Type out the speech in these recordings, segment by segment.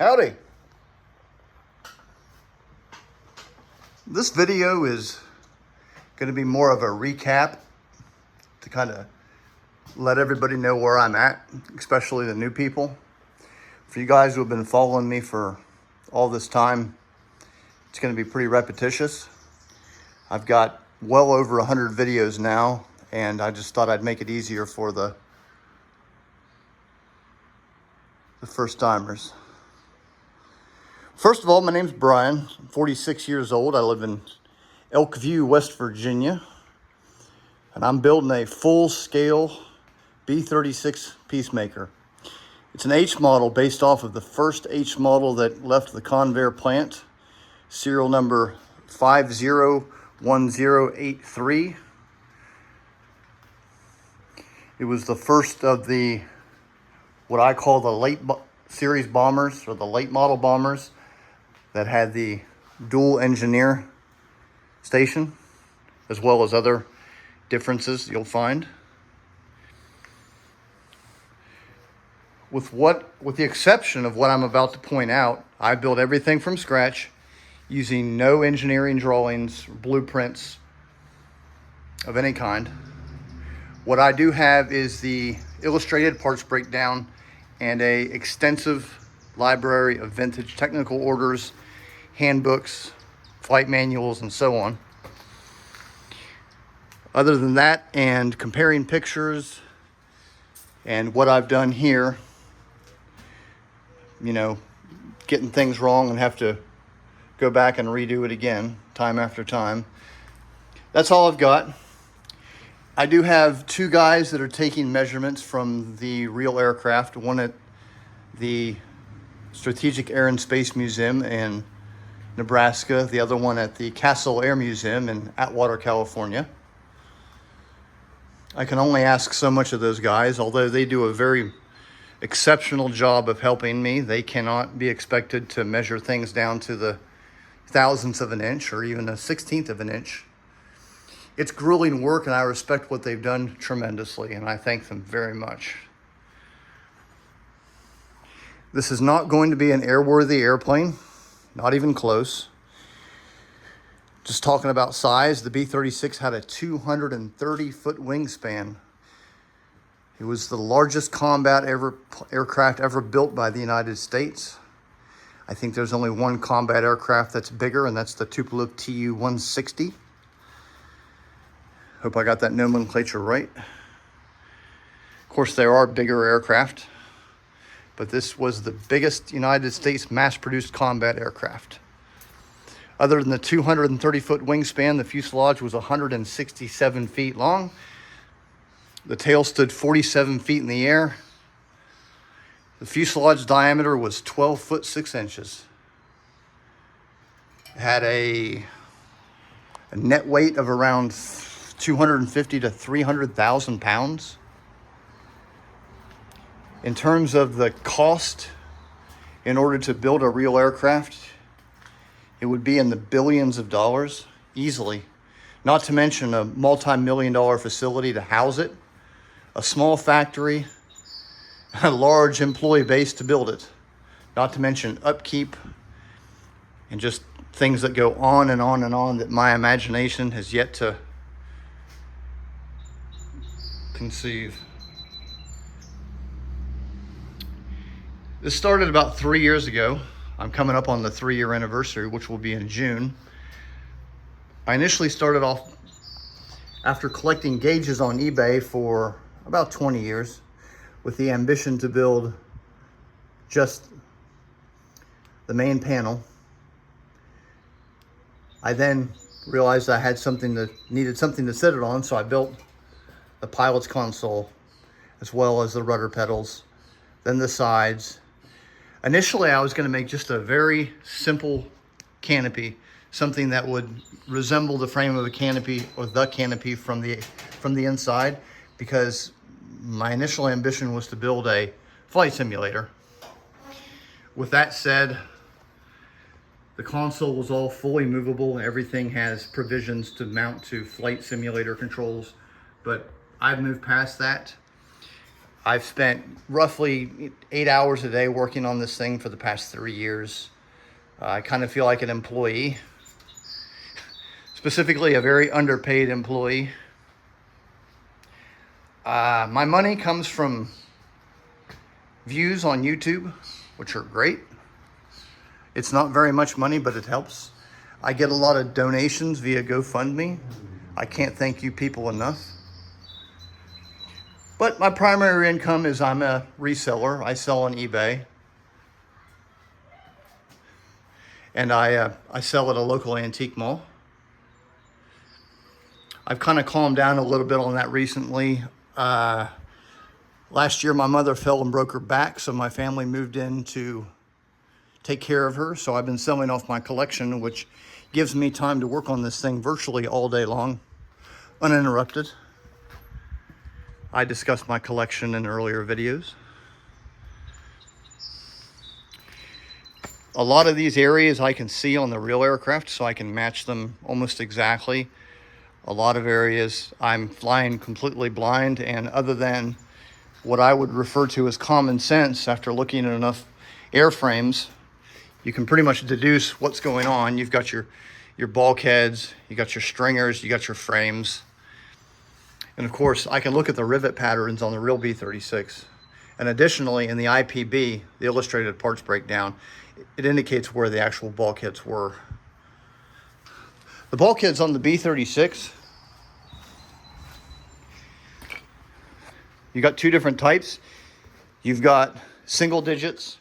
Howdy. This video is going to be more of a recap to kind of let everybody know where I'm at, especially the new people. For you guys who have been following me for all this time, it's going to be pretty repetitious. I've got well over 100 videos now, and I just thought I'd make it easier for the first timers. First of all, my name's Brian. I'm 46 years old. I live in Elkview, West Virginia. And I'm building a full-scale B-36 Peacemaker. It's an H model based off of the first H model that left the Convair plant, serial number 501083. It was the first of the, what I call the late series bombers, or the late model bombers, that had the dual engineer station, as well as other differences you'll find. With the exception of what I'm about to point out, I built everything from scratch using no engineering drawings, blueprints of any kind. What I do have is the illustrated parts breakdown and a extensive library of vintage technical orders, handbooks, flight manuals, and so on. Other than that, and comparing pictures and what I've done here, you know, getting things wrong and have to go back and redo it again time after time. That's all I've got. I do have two guys that are taking measurements from the real aircraft, one at the Strategic Air and Space Museum in Nebraska, the other one at the Castle Air Museum in Atwater, California. I can only ask so much of those guys, although they do a very exceptional job of helping me. They cannot be expected to measure things down to the thousandth of an inch or even a 16th of an inch. It's grueling work, and I respect what they've done tremendously, and I thank them very much. This is not going to be an airworthy airplane, not even close. Just talking about size, the B-36 had a 230-foot wingspan. It was the largest combat aircraft ever built by the United States. I think there's only one combat aircraft that's bigger, and that's the Tupolev Tu-160. Hope I got that nomenclature right. Of course, there are bigger aircraft, but this was the biggest United States mass-produced combat aircraft. Other than the 230-foot wingspan, the fuselage was 167 feet long. The tail stood 47 feet in the air. The fuselage diameter was 12 foot 6 inches. It had a net weight of around 250 to 300,000 pounds. In terms of the cost, in order to build a real aircraft, it would be in the billions of dollars, easily. Not to mention a multi-million-dollar facility to house it, a small factory, a large employee base to build it. Not to mention upkeep, and just things that go on and on and on that my imagination has yet to conceive. This started about 3 years ago. I'm coming up on the 3-year anniversary, which will be in June. I initially started off after collecting gauges on eBay for about 20 years with the ambition to build just the main panel. I then realized I had needed something to sit it on, so I built the pilot's console as well as the rudder pedals, then the sides. Initially, I was going to make just a very simple canopy, something that would resemble the frame of a canopy or the canopy from the inside, because my initial ambition was to build a flight simulator. With that said, the console was all fully movable. Everything has provisions to mount to flight simulator controls, but I've moved past that. I've spent roughly 8 hours a day working on this thing for the past 3 years. I kind of feel like an employee, specifically a very underpaid employee. My money comes from views on YouTube, which are great. It's not very much money, but it helps. I get a lot of donations via GoFundMe. I can't thank you people enough. But my primary income is I'm a reseller. I sell on eBay. And I sell at a local antique mall. I've kind of calmed down a little bit on that recently. Last year, my mother fell and broke her back, so my family moved in to take care of her. So I've been selling off my collection, which gives me time to work on this thing virtually all day long, uninterrupted. I discussed my collection in earlier videos. A lot of these areas I can see on the real aircraft, so I can match them almost exactly. A lot of areas I'm flying completely blind, and other than what I would refer to as common sense, after looking at enough airframes, you can pretty much deduce what's going on. You've got your bulkheads, you got your stringers, you got your frames. And of course, I can look at the rivet patterns on the real B-36. And additionally, in the IPB, the illustrated parts breakdown, it indicates where the actual bulkheads were. The bulkheads on the B-36, you got two different types. You've got single digits,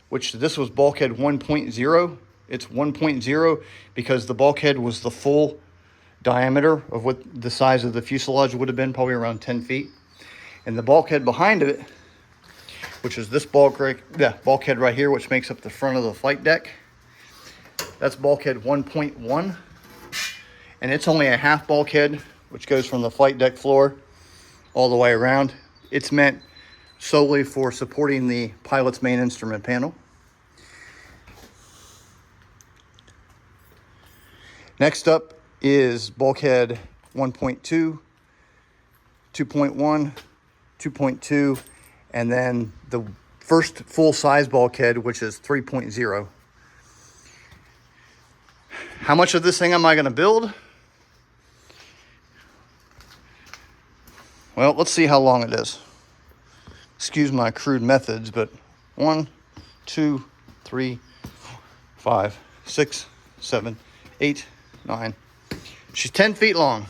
which this was bulkhead 1.0. It's 1.0 because the bulkhead was the full diameter of what the size of the fuselage would have been, probably around 10 feet. And the bulkhead behind it, which is this bulkhead right here, which makes up the front of the flight deck, that's bulkhead 1.1. And it's only a half bulkhead, which goes from the flight deck floor all the way around. It's meant solely for supporting the pilot's main instrument panel. Next up is bulkhead 1.2, 2.1, 2.2, and then the first full-size bulkhead, which is 3.0. How much of this thing am I going to build? Well, let's see how long it is. Excuse my crude methods, but 1, 2, 3, 5, 6, 7, 8, 9. She's 10 feet long.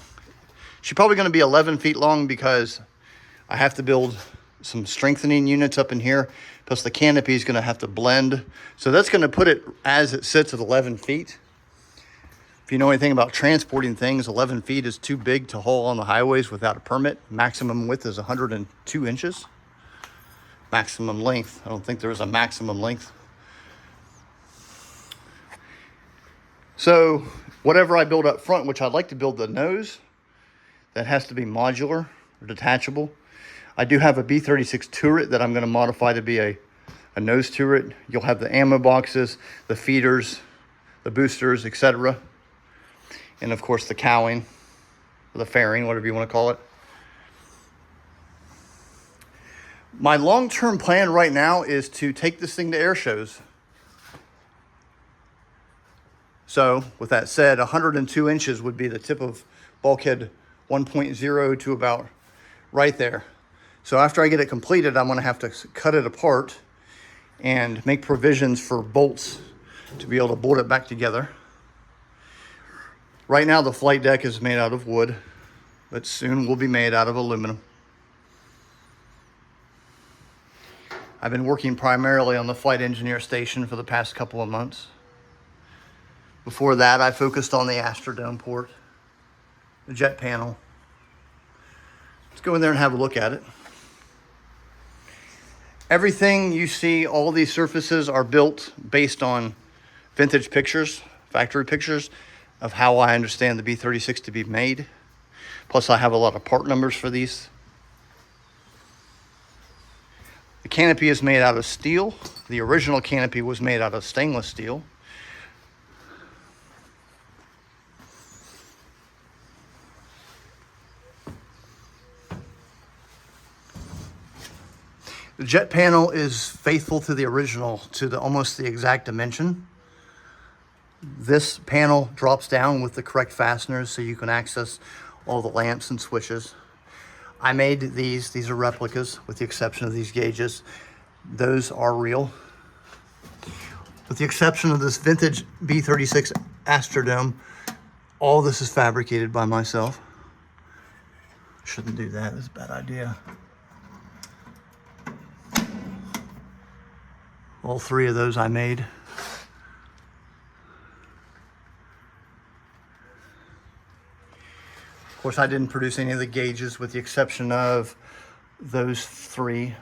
She's probably going to be 11 feet long because I have to build some strengthening units up in here. Plus the canopy is going to have to blend. So that's going to put it as it sits at 11 feet. If you know anything about transporting things, 11 feet is too big to haul on the highways without a permit. Maximum width is 102 inches. Maximum length. I don't think there is a maximum length. So whatever I build up front, which I'd like to build the nose, that has to be modular or detachable. I do have a B-36 turret that I'm going to modify to be a nose turret. You'll have the ammo boxes, the feeders, the boosters, etc. And of course the cowling, or the fairing, whatever you want to call it. My long-term plan right now is to take this thing to air shows. So with that said, 102 inches would be the tip of bulkhead 1.0 to about right there. So after I get it completed, I'm going to have to cut it apart and make provisions for bolts to be able to bolt it back together. Right now the flight deck is made out of wood, but soon will be made out of aluminum. I've been working primarily on the flight engineer station for the past couple of months. Before that, I focused on the Astrodome port, the jet panel. Let's go in there and have a look at it. Everything you see, all these surfaces are built based on vintage pictures, factory pictures of how I understand the B-36 to be made. Plus I have a lot of part numbers for these. The canopy is made out of steel. The original canopy was made out of stainless steel. The jet panel is faithful to the original, to almost the exact dimension. This panel drops down with the correct fasteners so you can access all the lamps and switches. I made these are replicas with the exception of these gauges. Those are real. With the exception of this vintage B-36 Astrodome, all this is fabricated by myself. Shouldn't do that, it's a bad idea. All three of those I made. Of course, I didn't produce any of the gauges with the exception of those three.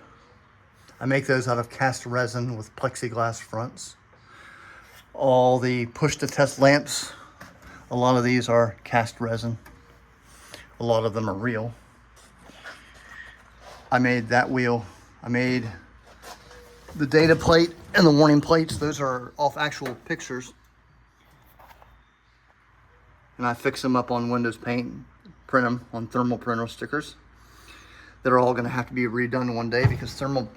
I make those out of cast resin with plexiglass fronts. All the push-to-test lamps, a lot of these are cast resin. A lot of them are real. I made that wheel. I made the data plate and the warning plates. Those are off actual pictures. And I fix them up on Windows Paint, print them on thermal printer stickers. They're all gonna have to be redone one day because thermal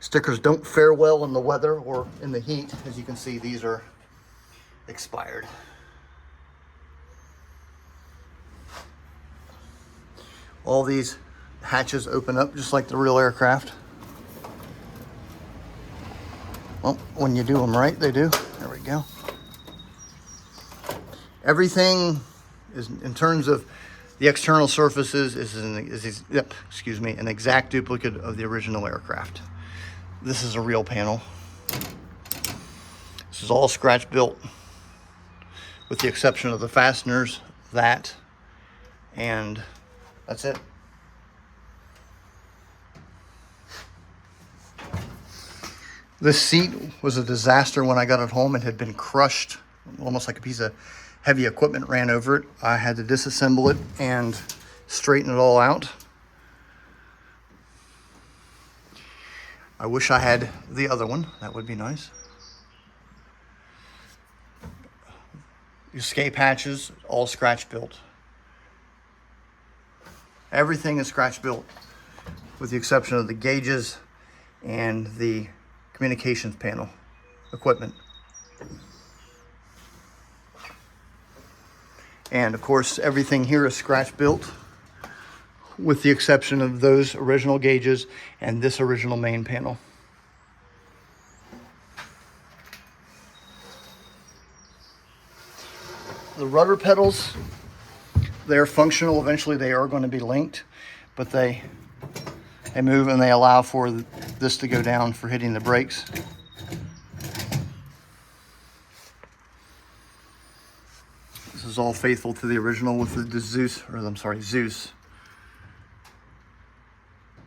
stickers don't fare well in the weather or in the heat. As you can see, these are expired. All these hatches open up just like the real aircraft. Well, when you do them right, they do. There we go. Everything is, in terms of the external surfaces, is an exact duplicate of the original aircraft. This is a real panel. This is all scratch built, with the exception of the fasteners, that, and that's it. This seat was a disaster when I got it home. It had been crushed, almost like a piece of heavy equipment ran over it. I had to disassemble it and straighten it all out. I wish I had the other one. That would be nice. Escape hatches, all scratch built. Everything is scratch built with the exception of the gauges and the communications panel equipment. And of course, everything here is scratch built with the exception of those original gauges and this original main panel. The rudder pedals, they're functional. Eventually they are going to be linked, but they move and they allow for this to go down for hitting the brakes. This is all faithful to the original with the Zeus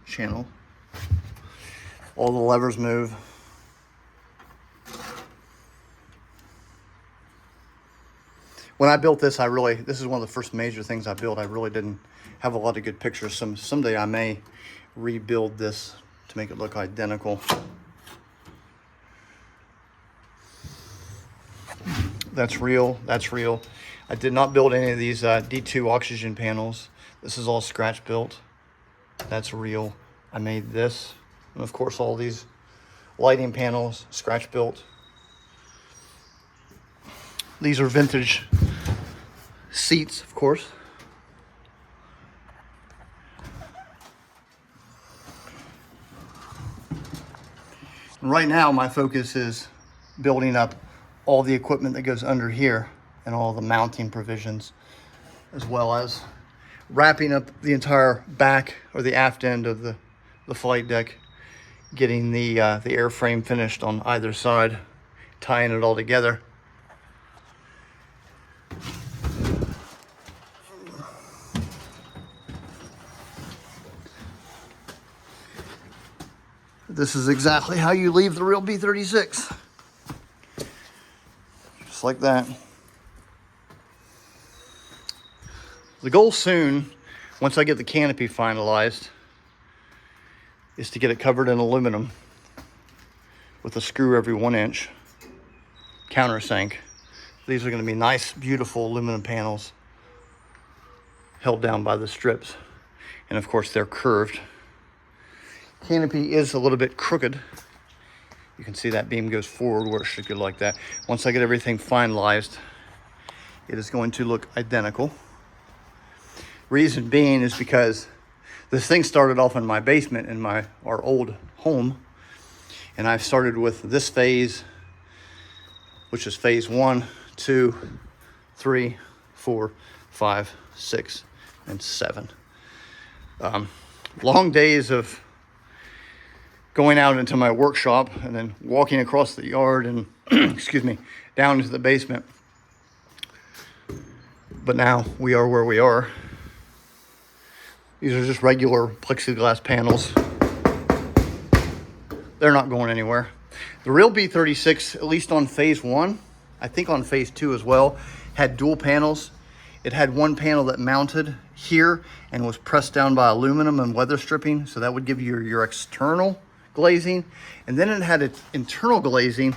channel. All the levers move. When I built this, this is one of the first major things I built. I really didn't have a lot of good pictures. Someday I may rebuild this to make it look identical. That's real, that's real. I did not build any of these D2 oxygen panels. This is all scratch built. That's real. I made this. And of course all these lighting panels, scratch built. These are vintage seats, of course. And right now my focus is building up all the equipment that goes under here and all the mounting provisions, as well as wrapping up the entire back or the aft end of the flight deck, getting the airframe finished on either side, tying it all together. This is exactly how you leave the real B-36. Just like that. The goal soon, once I get the canopy finalized, is to get it covered in aluminum with a screw every 1 inch countersink. These are going to be nice, beautiful aluminum panels held down by the strips. And of course, they're curved. canopy is a little bit crooked. You can see that beam goes forward where it should go like that. Once I get everything finalized, it is going to look identical. Reason being is because this thing started off in my basement in our old home. And I've started with this phase, which is phase 1, 2, 3, 4, 5, 6, and 7. Long days of going out into my workshop and then walking across the yard and, excuse me, down into the basement. But now we are where we are. These are just regular plexiglass panels. They're not going anywhere. The real B-36, at least on phase 1, I think on phase 2 as well, had dual panels. It had one panel that mounted here and was pressed down by aluminum and weather stripping, so that would give you your external glazing. And then it had its internal glazing,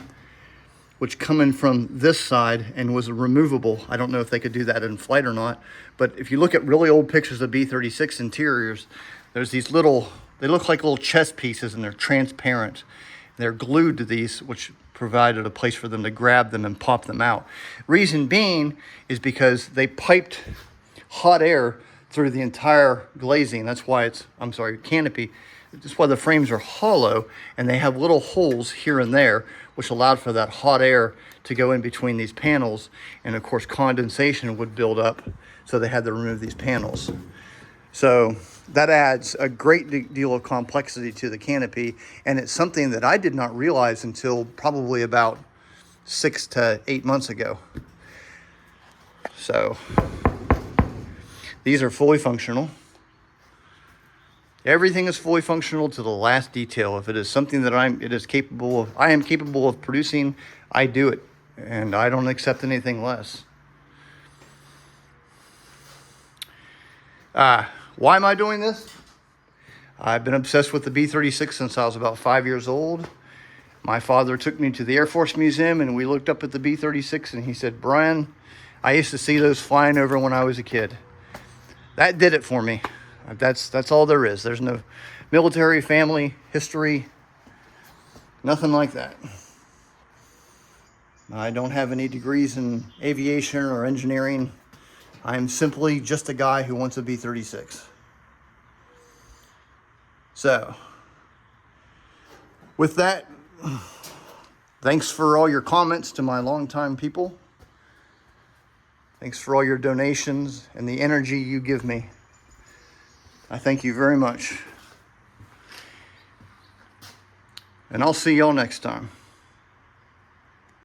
which come in from this side and was removable. I don't know if they could do that in flight or not, but if you look at really old pictures of B-36 interiors, there's these little, they look like little chess pieces and they're transparent. They're glued to these, which provided a place for them to grab them and pop them out. Reason being is because they piped hot air through the entire glazing. That's why it's, canopy. That's why the frames are hollow and they have little holes here and there, which allowed for that hot air to go in between these panels. And of course, condensation would build up, so they had to remove these panels. So that adds a great deal of complexity to the canopy, and it's something that I did not realize until probably about 6 to 8 months ago. So these are fully functional. Everything is fully functional to the last detail. If it is something that I am capable of producing, I do it, and I don't accept anything less. Why am I doing this? I've been obsessed with the B-36 since I was about 5 years old. My father took me to the Air Force Museum and we looked up at the B-36 and he said, "Brian, I used to see those flying over when I was a kid." That did it for me. That's all there is. There's no military, family, history, nothing like that. I don't have any degrees in aviation or engineering. I'm simply just a guy who wants a B-36. So, with that, thanks for all your comments to my longtime people. Thanks for all your donations and the energy you give me. I thank you very much. And I'll see y'all next time.